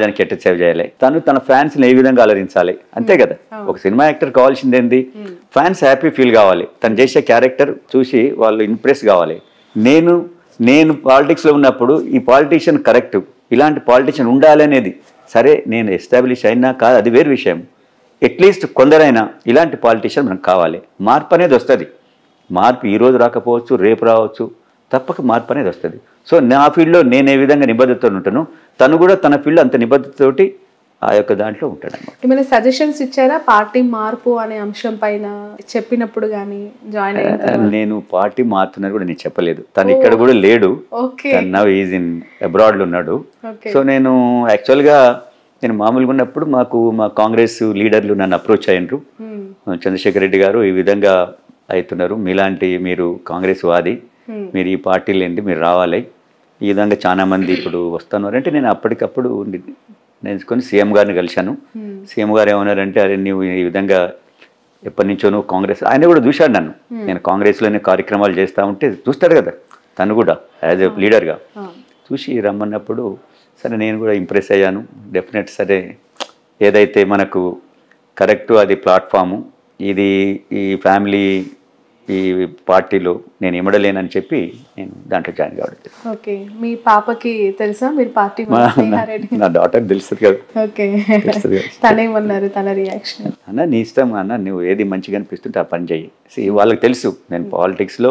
దానికి ఎట్ట సేవ్ చేయాలి, తన ఫ్యాన్స్ని ఏ విధంగా అలరించాలి, అంతే కదా. ఒక సినిమా యాక్టర్ కావాల్సింది ఏంది, ఫ్యాన్స్ హ్యాపీ ఫీల్ కావాలి, తను చేసే క్యారెక్టర్ చూసి వాళ్ళు ఇంప్రెస్ కావాలి. నేను పాలిటిక్స్లో ఉన్నప్పుడు ఈ పాలిటీషియన్ కరెక్ట్, ఇలాంటి పాలిటీషియన్ ఉండాలి అనేది, సరే నేను ఎస్టాబ్లిష్ అయినా కాదు అది వేరు విషయం, అట్లీస్ట్ కొందరైనా ఇలాంటి పాలిటీషియన్ మనకు కావాలి. మార్పు అనేది వస్తుంది. మార్పు ఈరోజు రాకపోవచ్చు, రేపు రావచ్చు, తప్పక మార్పు అనేది వస్తుంది. సో నా ఫీల్డ్లో నేను ఏ విధంగా నిబద్ధతతో ఉంటానో తను కూడా తన ఫీల్డ్ అంత నిబద్ధతతోటి ఆ యొక్క దాంట్లో ఉంటాడు అన్నమాట. ఏమైనా సజెషన్స్ ఇచ్చారా పార్టీ మార్పు అనే అంశం పైన చెప్పినప్పుడు కానీ జాయిన్ అయ్యారు? నేను పార్టీ మారుతున్నది కూడా నేను చెప్పలేదు. తను ఇక్కడ కూడా లేడు, నౌ ఈజ్ ఇన్ అబ్రాడ్లో ఉన్నాడు. సో నేను యాక్చువల్గా నేను మామూలుగా ఉన్నప్పుడు మా కాంగ్రెస్ లీడర్లు నన్ను అప్రోచ్ అయ్యారు. చంద్రశేఖర్ రెడ్డి గారు ఈ విధంగా అవుతున్నారు, మీలాంటి మీరు కాంగ్రెస్ వాది, మీరు ఈ పార్టీలు ఏంటి, మీరు రావాలి, ఈ విధంగా చాలా మంది ఇప్పుడు వస్తున్నారు అంటే నేను అప్పటికప్పుడు నేర్చుకొని సీఎం గారిని కలిశాను. సీఎం గారు ఏమన్నారంటే, అరే నువ్వు ఈ విధంగా ఎప్పటి నుంచో నువ్వు కాంగ్రెస్, ఆయన కూడా చూశాడు నన్ను, నేను కాంగ్రెస్లోనే కార్యక్రమాలు చేస్తూ ఉంటే చూస్తాడు కదా తను కూడా యాజ్ ఎ లీడర్గా, చూసి రమ్మన్నప్పుడు సరే నేను కూడా ఇంప్రెస్ అయ్యాను. డెఫినెట్ సరే ఏదైతే మనకు కరెక్టు అది ప్లాట్ఫాము, ఇది ఈ ఫ్యామిలీ ఈ పార్టీలో నేను ఇమ్మడలేనని చెప్పి నేను దాంట్లో జాయిన్ కావడం. ఓకే, మీ పాపకి తెలుసా మీరు పార్టీ? నా డాటర్ తెలుస్తుంది కదా. ఓకే, తనేమన్నారు, తన రియాక్షన్? అన్న నీ ఇష్టం అన్న, నువ్వు ఏది మంచిగా అనిపిస్తుంటే ఆ పని చెయ్యి. వాళ్ళకి తెలుసు నేను పాలిటిక్స్లో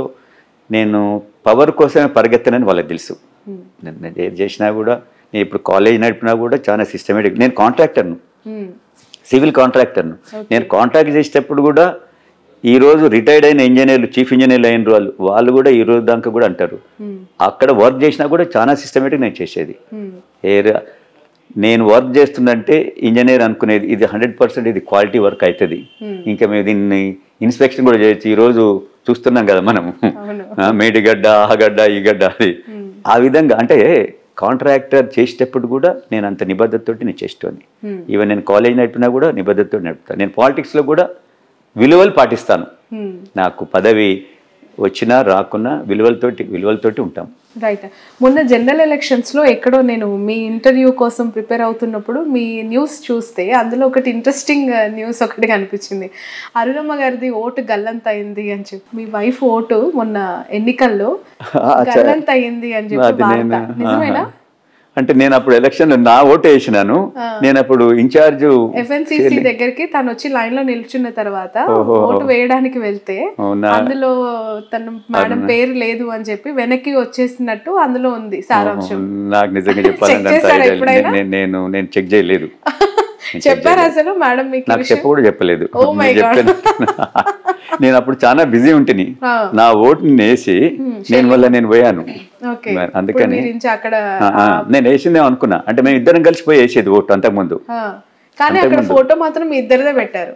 నేను పవర్ కోసమే పరిగెత్తనని వాళ్ళకి తెలుసు. నేను ఏది చేసినా కూడా, నేను ఇప్పుడు కాలేజ్ నడిపినా కూడా చాలా సిస్టమేటిక్. నేను కాంట్రాక్టర్ను, సివిల్ కాంట్రాక్టర్ను. నేను కాంట్రాక్ట్ చేసేటప్పుడు కూడా ఈరోజు రిటైర్డ్ అయిన ఇంజనీర్లు, చీఫ్ ఇంజనీర్లు అయిన వాళ్ళు కూడా ఈ రోజు దాకా కూడా అంటారు, అక్కడ వర్క్ చేసినా కూడా చాలా సిస్టమేటిక్ నేను చేసేది. నేను వర్క్ చేస్తుందంటే ఇంజనీర్ అనుకునేది ఇది 100% ఇది క్వాలిటీ వర్క్ అవుతుంది, ఇంకా మేము దీన్ని ఇన్స్పెక్షన్ కూడా చేయొచ్చు. ఈరోజు చూస్తున్నాం కదా మనం, మేడిగడ్డ, ఆ గడ్డ, ఈ గడ్డ, అది ఆ విధంగా. అంటే కాంట్రాక్టర్ చేసేటప్పుడు కూడా నేను అంత నిబద్ధతతోటి నేను చేసేవాడిని. ఈవెన్ నేను కాలేజ్ నడిపినా కూడా నిబద్ధతతో నడుపుతాను. నేను పాలిటిక్స్లో కూడా విలువలు పాటిస్తాను. నాకు పదవి వచ్చినా రాకున్నా విలువలతోటి ఉంటాం. రైట్. మొన్న జనరల్ ఎలక్షన్స్లో ఎక్కడో నేను మీ ఇంటర్వ్యూ కోసం ప్రిపేర్ అవుతున్నప్పుడు మీ న్యూస్ చూస్తే అందులో ఒకటి ఇంట్రెస్టింగ్ న్యూస్ ఒకటి కనిపించింది. అరుణమ్మ గారిది ఓటు గల్లంత అయింది అని చెప్పి, మీ వైఫ్ ఓటు మొన్న ఎన్నికల్లో గల్లంత అయింది అని చెప్పి, నిజమేనా? అంటే నేను అప్పుడు ఎలక్షన్ నా ఓటు వేసినాను, నేను అప్పుడు ఇన్ఛార్జ్ FNCC దగ్గరికి తను వచ్చి లైన్ లో నిల్చున్న తర్వాత ఓటు వేయడానికి వెళ్తే అందులో తన మేడం పేరు లేదు అని చెప్పి వెనక్కి వచ్చేసినట్టు అందులో ఉంది సారాంశం. నాకు నిజంగా చెప్పాలంటే నేను చెక్ చేయలేదు. చెప్పారు అసలు మేడం మీకు? నాకు చెప్ప కూడా చెప్పలేదు. నేను అప్పుడు చాలా బిజీ ఉంటుంది, నా ఓటుని వేసి నేను పోయాను. అందుకని నేను వేసిందే అనుకున్నా. అంటే మేము ఇద్దరం కలిసిపోయి వేసేది ఓటు అంతకుముందు, కానీ అక్కడ ఫోటో మాత్రం మీ ఇద్దరిదే పెట్టారు.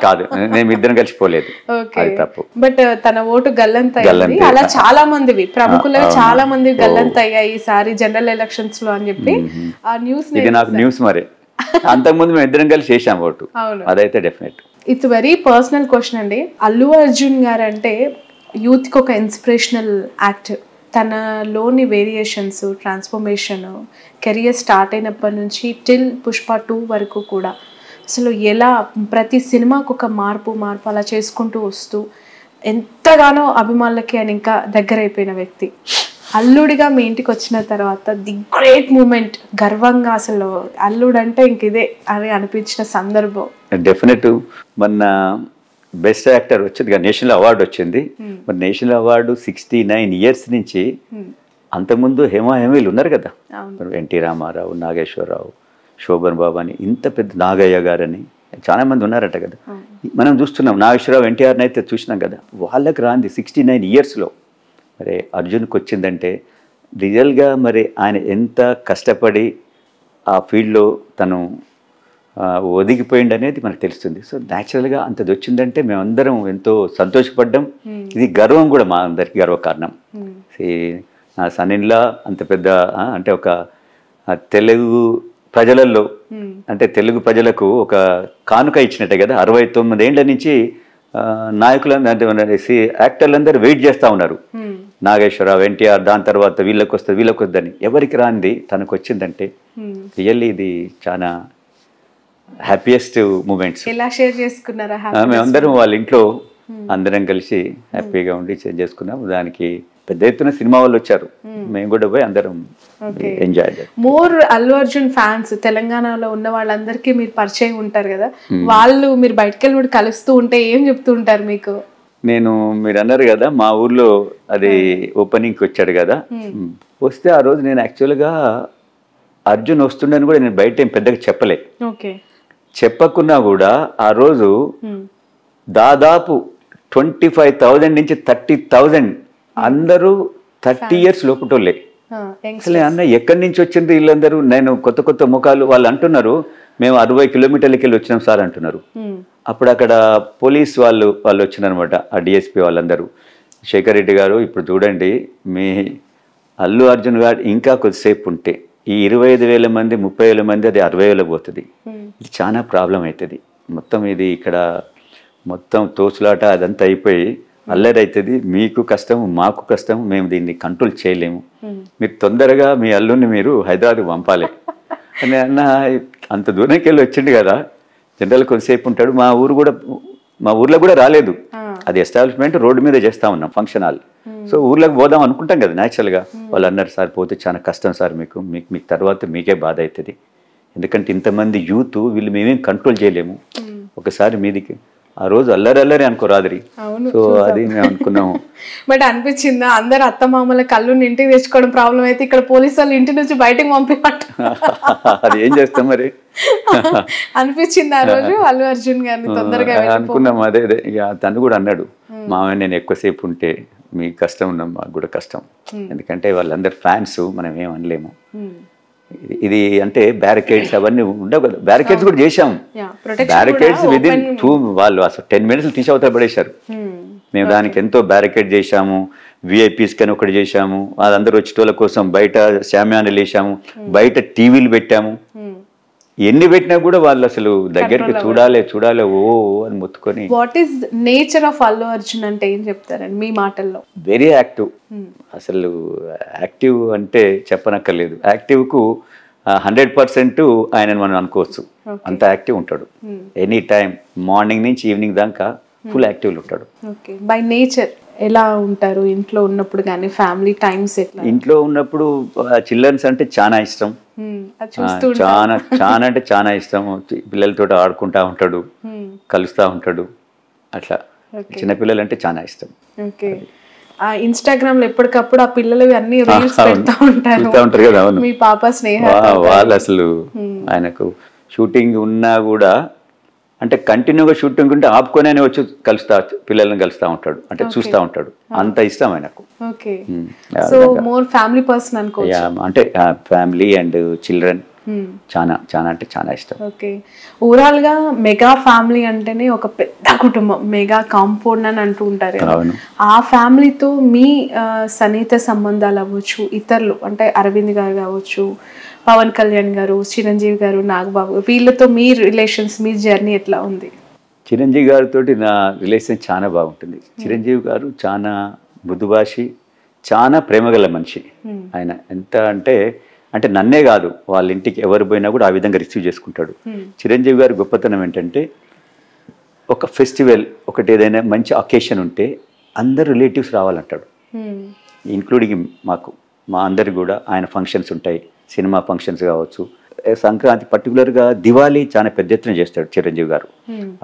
కాదు, నేను ఇద్దరం కలిసిపోలేదు, అది తప్పు. బట్ తన ఓటు గల్లంత అయింది. అలా చాలా మందివి ప్రముఖులుగా చాలా మంది గల్లంత అయ్యాయి ఈసారి జనరల్ ఎలక్షన్స్ లో అని చెప్పి ఆ న్యూస్. ఇది నాకు న్యూస్ మరి. అంతకుముందు మేము ఇద్దరం కలిసి చేసాం ఓటు, అదైతే definite. It's very personal question అండి. అల్లు అర్జున్ గారు అంటే యూత్ కి ఒక ఇన్స్పిరేషనల్ యాక్టర్. తనలోని వేరియేషన్స్, ట్రాన్స్ఫర్మేషన్, కెరియర్ స్టార్ట్ అయినప్పటి నుంచి టిల్ పుష్ప 2 వరకు కూడా అసలు ఎలా ప్రతి సినిమాకు ఒక మార్పు అలా చేసుకుంటూ వస్తూ ఎంతగానో అభిమానులకి ఆయన ఇంకా దగ్గర అయిపోయిన వ్యక్తి. అల్లుడిగా మీ ఇంటికి వచ్చిన తర్వాత ది గ్రేట్ మూమెంట్, గర్వంగా అసలు అల్లుడు అంటే ఇంక ఇదే అని అనిపించిన సందర్భం? డెఫినెట్. మొన్న బెస్ట్ యాక్టర్ వచ్చింది, నేషనల్ అవార్డు వచ్చింది. మరి నేషనల్ అవార్డు 69 years నుంచి, అంతకుముందు హేమీలు ఉన్నారు కదా, ఎన్టీ రామారావు, నాగేశ్వరరావు, శోభన్ బాబు అని, ఇంత పెద్ద నాగయ్య గారని చాలా మంది ఉన్నారట కదా. మనం చూస్తున్నాం నాగేశ్వరరావు, ఎన్టీఆర్ని అయితే చూసినాం కదా. వాళ్ళకి రాంది 69 yearsలో మరి అర్జున్కి వచ్చిందంటే రియల్గా మరి ఆయన ఎంత కష్టపడి ఆ ఫీల్డ్లో తను ఒదిగిపోయింది అనేది మనకు తెలుస్తుంది. సో న్యాచురల్గా అంతది వచ్చిందంటే మేమందరం ఎంతో సంతోషపడ్డాం. ఇది గర్వం కూడా, మా అందరికీ గర్వకారణం. నా సన్నిన్లా అంత పెద్ద అంటే ఒక తెలుగు ప్రజలలో, అంటే తెలుగు ప్రజలకు ఒక కానుక ఇచ్చినట్టే కదా. 69 ఏళ్ల నుంచి నాయకులందరూ, యాక్టర్లందరూ వెయిట్ చేస్తూ ఉన్నారు నాగేశ్వరరావు, ఎన్టీఆర్, దాని తర్వాత వీళ్ళకి వద్దని ఎవరికి రాంది తనకు వచ్చిందంటే రియల్లీ ఇది చాలా హ్యాపీయెస్ట్ మూమెంట్స్. ఎలా షేర్ చేసుకున్నారా? మేమందరం వాళ్ళ ఇంట్లో అందరం కలిసి హ్యాపీగా ఉండి షేర్ చేసుకున్నాం. దానికి పెద్ద ఎత్తున సినిమా వాళ్ళు వచ్చారు, మేము కూడా పోయి అందరం ఎంజాయ్ చేయాలి. మోర్ అల్లు అర్జున్ ఫ్యాన్స్ తెలంగాణలో ఉన్న వాళ్ళందరికీ మీరు పరిచయం ఉంటారు కదా, వాళ్ళు మీరు బయటకు వెళ్ళి కలుస్తూ ఉంటే ఏం చెప్తూ ఉంటారు మీకు? నేను మీరు అన్నారు కదా మా ఊర్లో అది ఓపెనింగ్కి వచ్చాడు కదా, వస్తే ఆ రోజు నేను యాక్చువల్గా అర్జున్ వస్తుండని కూడా నేను బయట ఏం పెద్దగా చెప్పలే. చెప్పకున్నా కూడా ఆ రోజు దాదాపు 25,000 నుంచి 30,000 అందరూ 30 years లోపటోళ్ళే. అసలు అన్న ఎక్కడి నుంచి వచ్చింది వీళ్ళందరూ? నేను కొత్త కొత్త ముఖాలు. వాళ్ళు అంటున్నారు మేము 60 కిలోమీటర్లకి వెళ్ళి వచ్చినాం సార్ అంటున్నారు. అప్పుడు అక్కడ పోలీస్ వాళ్ళు వచ్చినారనమాట, ఆ డిఎస్పీ వాళ్ళందరూ. శేఖర్ రెడ్డి గారు ఇప్పుడు చూడండి, మీ అల్లు అర్జున్ గారు ఇంకా కొద్దిసేపు ఉంటే ఈ 25,000 మంది 30,000 మంది అది 60,000 పోతుంది. ఇది చాలా ప్రాబ్లం అవుతుంది. మొత్తం ఇది ఇక్కడ మొత్తం తోచులాట అదంతా అయిపోయి అల్లరి అవుతుంది. మీకు కష్టం, మాకు కష్టం, మేము దీన్ని కంట్రోల్ చేయలేము. మీరు తొందరగా మీ అల్లుని మీరు హైదరాబాద్ పంపాలి అని అన్న. అంత దూరంకి వెళ్ళి వచ్చిండు కదా, జనరల్ కొంతసేపు ఉంటాడు. మా ఊర్లో కూడా రాలేదు, అది ఎస్టాబ్లిష్మెంట్ రోడ్డు మీద చేస్తా ఉన్నాం ఫంక్షన్ హాల్. సో ఊర్లోకి పోదాం అనుకుంటాం కదా న్యాచురల్గా. వాళ్ళు అన్నారు సార్ పోతే చాలా కష్టం సార్, మీకు తర్వాత మీకే బాధ అవుతుంది, ఎందుకంటే ఇంతమంది యూత్ వీళ్ళు మేమేం కంట్రోల్ చేయలేము, ఒకసారి మీదికి. ఆ రోజు అల్లరి అనుకోరాదిరి. సో అది మేము అనుకున్నాము. బట్ అనిపించిందా అందరు అత్తమామల కళ్ళు ఇంటికి తెచ్చుకోవడం ప్రాబ్లం అయితే ఇక్కడ పోలీసు వాళ్ళు ఇంటి నుంచి బయటకు పంపిపట్ట అది ఏం చేస్తాం మరి అనిపించింది ఆ రోజు అల్లు అర్జున్ గారిని తొందరగా అనుకున్నాం. అదే ఇక తను కూడా అన్నాడు, మామయ్య నేను ఎక్కువసేపు ఉంటే మీకు కష్టం ఉన్నాం, మాకు కూడా కష్టం, ఎందుకంటే వాళ్ళందరు ఫ్యాన్స్, మనం ఏం అనలేము. ఇది అంటే బ్యారికేడ్స్ అవన్నీ ఉండవు కదా, బ్యారికేడ్స్ కూడా చేశాం. బ్యారికేడ్స్ విదిన్ 2 వాళ్ళు అసలు 10 minutes తీసి అవతల పడేశారు. మేము దానికి ఎంతో బ్యారికేడ్ చేశాము, విఐపీస్ కని ఒకటి చేశాము, వాళ్ళందరూ వచ్చేటోళ్ళ కోసం బయట శామ్యానాలు వేసాము, బయట టీవీలు పెట్టాము. ఎన్ని పెట్టినా కూడా వాళ్ళు అసలు దగ్గరికి చూడాలి ఓ అని మొత్తుకొని. What is nature of Allu Arjun అంటే ఏం చెప్తారండి మీ మాటల్లో? Very active. అసలు యాక్టివ్ అంటే చెప్పనక్కర్లేదు. యాక్టివ్కు 100% ఆయన మనం అనుకోవచ్చు, అంత యాక్టివ్ ఉంటాడు. ఎనీ టైం మార్నింగ్ నుంచి ఈవినింగ్ దాకా ఫుల్ యాక్టివ్లో ఉంటాడు. బై నేచర్ ఎలా ఉంటారు ఇంట్లో ఉన్నప్పుడు కానీ ఫ్యామిలీ టైమ్స్? ఇంట్లో ఉన్నప్పుడు చిల్డ్రన్స్ అంటే చాలా ఇష్టం, చాలా అంటే చాలా ఇష్టం. పిల్లలతో ఆడుకుంటా ఉంటాడు, కలుస్తూ ఉంటాడు, అట్లా చిన్నపిల్లలు అంటే చాలా ఇష్టం. ఇన్స్టాగ్రామ్ లో ఎప్పటికప్పుడు ఆ పిల్లలు అన్ని రీల్స్ పెడతా ఉంటారు కదా. మీ పాప స్నేహ వాళ్ళు అసలు ఆయనకు షూటింగ్ ఉన్నా కూడా అంటే కంటిన్యూగా షూటింగ్ ఉంటే ఆపుకొని వచ్చి పిల్లల్ని కలుస్తూ ఉంటాడు, అంటే చూస్తూ ఉంటాడు, అంత ఇష్టం ఆయనకు. అంటే ఫ్యామిలీ అండ్ చిల్డ్రన్ చాలా అంటే చాలా ఇష్టం. ఓవరాల్ గా మెగా ఫ్యామిలీ అంటేనే ఒక పెద్ద కుటుంబం, మెగా కాంపౌండ్ అని అంటూ ఉంటారు. ఆ ఫ్యామిలీతో మీ సన్నిహిత సంబంధాలు అవ్వచ్చు, ఇతరులు అంటే అరవింద్ గారు కావచ్చు, పవన్ కళ్యాణ్ గారు, చిరంజీవి గారు, నాగబాబు, వీళ్ళతో మీ రిలేషన్స్, మీ జర్నీ ఎట్లా ఉంది? చిరంజీవి గారితో నా రిలేషన్ చాలా బాగుంటుంది. చిరంజీవి గారు చాలా మృదుభాషి, చాలా ప్రేమగల మనిషి. ఆయన ఎంత అంటే నన్నే కాదు, వాళ్ళ ఇంటికి ఎవరు పోయినా కూడా ఆ విధంగా రిసీవ్ చేసుకుంటాడు. చిరంజీవి గారి గొప్పతనం ఏంటంటే ఒక ఫెస్టివల్ ఒకటి ఏదైనా మంచి అకేషన్ ఉంటే అందరు రిలేటివ్స్ రావాలంటాడు, ఇంక్లూడింగ్ మా అందరికి కూడా. ఆయన ఫంక్షన్స్ ఉంటాయి, సినిమా ఫంక్షన్స్ కావచ్చు, సంక్రాంతి పర్టికులర్గా దివాళీ చాలా పెద్ద ఎత్తున చేస్తాడు చిరంజీవి గారు.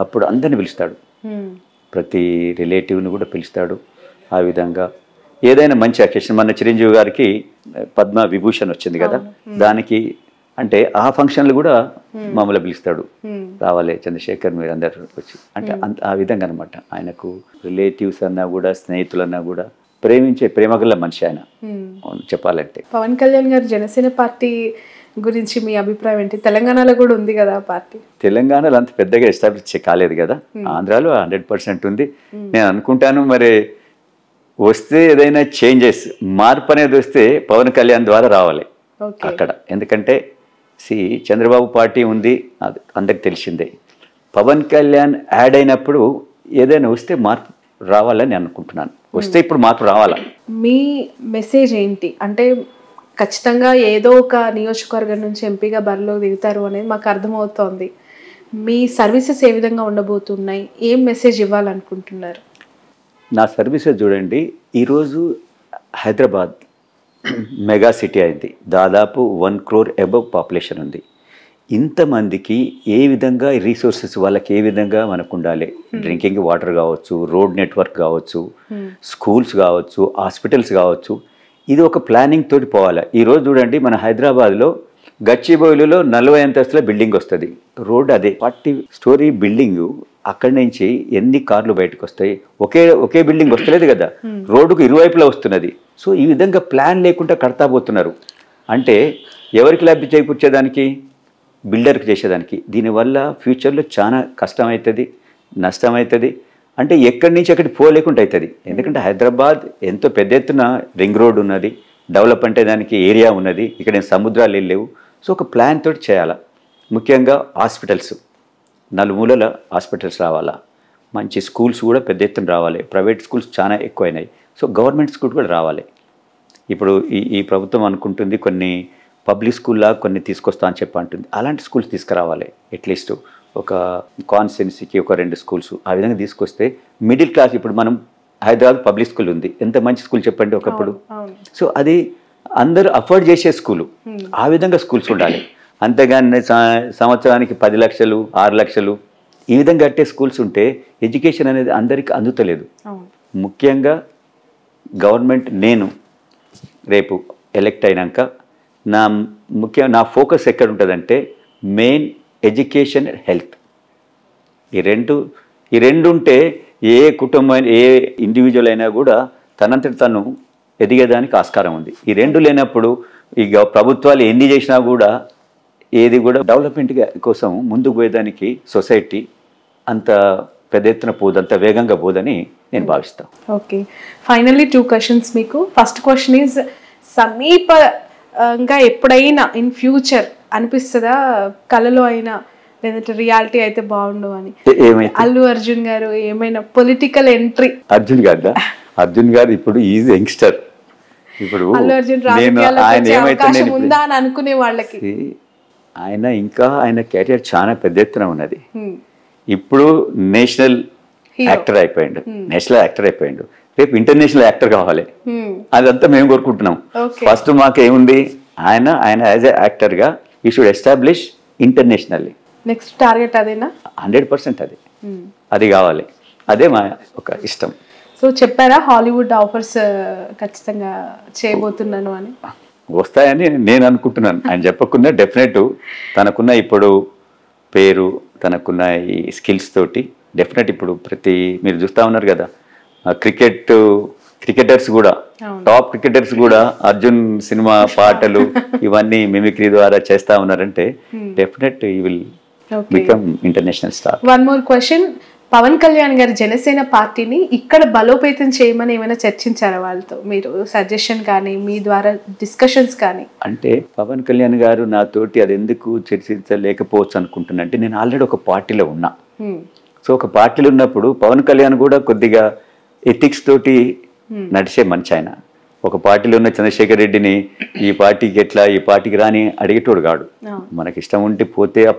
అప్పుడు అందరిని పిలుస్తాడు, ప్రతి రిలేటివ్ని కూడా పిలుస్తాడు. ఆ విధంగా ఏదైనా మంచి అకేషన్, మన చిరంజీవి గారికి పద్మ విభూషణ్ వచ్చింది కదా, దానికి అంటే ఆ ఫంక్షన్లు కూడా మమ్మల్ని పిలుస్తాడు, రావాలి చంద్రశేఖర్ మీరు అందరు వచ్చి, అంటే ఆ విధంగా అనమాట. ఆయనకు రిలేటివ్స్ అన్నా కూడా స్నేహితులన్నా కూడా ప్రేమగల మనిషి ఆయన చెప్పాలంటే. పవన్ కళ్యాణ్ గారు జనసేన పార్టీ గురించి మీ అభిప్రాయం ఏంటి? తెలంగాణలో కూడా ఉంది కదా ఆ పార్టీ. తెలంగాణలో అంత పెద్దగా ఎస్టాబ్లిష్ కాలేదు కదా, ఆంధ్రాలో 100% ఉంది. నేను అనుకుంటాను మరి వస్తే ఏదైనా చేంజెస్, మార్పు అనేది వస్తే పవన్ కళ్యాణ్ ద్వారా రావాలి అక్కడ. ఎందుకంటే చంద్రబాబు పార్టీ ఉంది, అందరికి తెలిసిందే. పవన్ కళ్యాణ్ యాడ్ అయినప్పుడు ఏదైనా వస్తే మార్పు రావాలని అనుకుంటున్నాను. వస్తే ఇప్పుడు మార్పు రావాలా. మీ మెసేజ్ ఏంటి అంటే ఖచ్చితంగా ఏదో ఒక నియోజకవర్గం నుంచి ఎంపీగా బరిలో దిగుతారు అనేది మాకు అర్థమవుతోంది. మీ సర్వీసెస్ ఏ విధంగా ఉండబోతున్నాయి, ఏం మెసేజ్ ఇవ్వాలనుకుంటున్నారు? నా సర్వీసెస్ చూడండి, ఈరోజు హైదరాబాద్ మెగా సిటీ అయింది, దాదాపు 1 crore అబవ్ పాపులేషన్ ఉంది. ఇంతమందికి ఏ విధంగా రీసోర్సెస్ వాళ్ళకి ఏ విధంగా మనకు ఉండాలి, డ్రింకింగ్ వాటర్ కావచ్చు, రోడ్ నెట్వర్క్ కావచ్చు, స్కూల్స్ కావచ్చు, హాస్పిటల్స్ కావచ్చు, ఇది ఒక ప్లానింగ్ తోటి పోవాలి. ఈరోజు చూడండి మన హైదరాబాద్లో గచ్చిబౌలిలో 40 అంతస్తుల బిల్డింగ్ వస్తుంది, రోడ్ అదే 40 story బిల్డింగ్, అక్కడి నుంచి ఎన్ని కార్లు బయటకు వస్తాయి, ఒకే బిల్డింగ్ వస్తలేదు కదా, రోడ్డుకు ఇరువైపులా వస్తున్నది. సో ఈ విధంగా ప్లాన్ లేకుండా కడతా పోతున్నారు. అంటే ఎవరికి లబ్ధి చేకూర్చేదానికి, బిల్డర్కి చేసేదానికి. దీనివల్ల ఫ్యూచర్లో చాలా కష్టమవుతుంది, నష్టమవుతుంది. అంటే ఎక్కడి నుంచి అక్కడికి పోలేకుండా అవుతుంది. ఎందుకంటే హైదరాబాద్ ఎంతో పెద్ద ఎత్తున రింగ్ రోడ్ ఉన్నది, డెవలప్ అంటే దానికి ఏరియా ఉన్నది, ఇక్కడ సముద్రాలు లేవు. సో ఒక ప్లాన్ తోటి చేయాలా. ముఖ్యంగా హాస్పిటల్స్, నలుమూలల హాస్పిటల్స్ రావాలా, మంచి స్కూల్స్ కూడా పెద్ద ఎత్తున రావాలి. ప్రైవేట్ స్కూల్స్ చాలా ఎక్కువైనాయి, సో గవర్నమెంట్ స్కూల్ కూడా రావాలి. ఇప్పుడు ఈ ప్రభుత్వం అనుకుంటుంది కొన్ని పబ్లిక్ స్కూల్లా కొన్ని తీసుకొస్తా అని చెప్పి అంటుంది, అలాంటి స్కూల్స్ తీసుకురావాలి. అట్లీస్ట్ ఒక కాన్స్టిట్యున్సీకి ఒక 2 స్కూల్స్ ఆ విధంగా తీసుకొస్తే మిడిల్ క్లాస్, ఇప్పుడు మనం హైదరాబాద్ పబ్లిక్ స్కూల్ ఉంది, ఎంత మంచి స్కూల్ చెప్పండి ఒకప్పుడు. సో అది అందరూ అఫోర్డ్ చేసే స్కూలు, ఆ విధంగా స్కూల్స్ ఉండాలి. అంతేగాని సంవత్సరానికి 10 లక్షలు 6 లక్షలు ఈ విధంగా కట్టే స్కూల్స్ ఉంటే ఎడ్యుకేషన్ అనేది అందరికీ అందుతలేదు. ముఖ్యంగా గవర్నమెంట్, నేను రేపు ఎలక్ట్ అయినాక నా ఫోకస్ ఎక్కడ ఉంటుందంటే మెయిన్ ఎడ్యుకేషన్, హెల్త్. ఈ రెండు ఉంటే ఏ కుటుంబం, ఏ ఇండివిజువల్ అయినా కూడా తనంతటి తను ఎదిగేదానికి ఆస్కారం ఉంది. ఈ 2 లేనప్పుడు ఇక ప్రభుత్వాలు ఎన్ని చేసినా కూడా ఏది కూడా డెవలప్మెంట్ కోసం ముందుకు పోయేదానికి సొసైటీ అంత పెద్ద ఎత్తున పోదు, అంత వేగంగా పోదని నేను భావిస్తాను. ఓకే, ఫైనల్లీ 2 questions మీకు. ఫస్ట్ క్వశ్చన్ ఈజ్, సమీపంగా ఎప్పుడైనా ఇన్ ఫ్యూచర్ అనిపిస్తుందా, కళలో అయినా లేదంటే రియాలిటీ అయితే బాగుండు అని, అల్లు అర్జున్ గారు ఏమైనా పొలిటికల్ ఎంట్రీ? అర్జున్ గారు ఇప్పుడు ఈజ్ యంగ్స్టర్. ఇప్పుడు అల్లు అర్జున్ రాజకీయాల్లో ఉందా అని అనుకునే వాళ్ళకి ఆయన కెరియర్ చాలా పెద్ద ఎత్తున ఉన్నది. ఇప్పుడు నేషనల్ యాక్టర్ అయిపోయిండు, రేపు ఇంటర్నేషనల్ యాక్టర్ కావాలి. అదంతా మేము కోరుకుంటున్నాం. ఫస్ట్ మాకు ఏముంది, ఆయన యాజ్ ఎ యాక్టర్గా ఈ should establish internationally. Next target అదేనా? 100% అది కావాలి, అదే మా ఒక ఇష్టం. సో చెప్పారా హాలీవుడ్ ఆఫర్స్ ఖచ్చితంగా చేయబోతున్నాను అని? వస్తాయని నేను అనుకుంటున్నాను. ఆయన చెప్పకుండా డెఫినెట్ తనకున్న ఇప్పుడు పేరు, తనకున్న ఈ స్కిల్స్ తోటి డెఫినెట్ ఇప్పుడు మీరు చూస్తూ ఉన్నారు కదా, క్రికెటర్స్ కూడా, టాప్ క్రికెటర్స్ కూడా అర్జున్ సినిమా పాటలు ఇవన్నీ మిమిక్రీ ద్వారా చేస్తా ఉన్నారంటే definite he will become international star. One more question, Pawan Kalyan గారు జనసేన పార్టీని ఇక్కడ బలోపేతం చేయమని ఏమైనా చర్చించారా వాళ్ళతో? మీరు సజెషన్ కానీ మీ ద్వారా డిస్కషన్స్ కానీ? అంటే పవన్ కళ్యాణ్ గారు నాతోటి అది ఎందుకు చర్చించలేకపోవచ్చు అనుకుంటున్నా అంటే, నేను ఆల్రెడీ ఒక పార్టీలో ఉన్నా. సో ఒక పార్టీలో ఉన్నప్పుడు పవన్ కళ్యాణ్ కూడా కొద్దిగా ఎథిక్స్ తోటి నడిచే మంచి. ఆయన ఒక పార్టీలో ఉన్న చంద్రశేఖర్ రెడ్డిని ఈ పార్టీకి ఎట్లా, ఈ పార్టీకి రాని అడిగేటోడు కాడు. మనకి ఇష్టం ఉంటే పోతే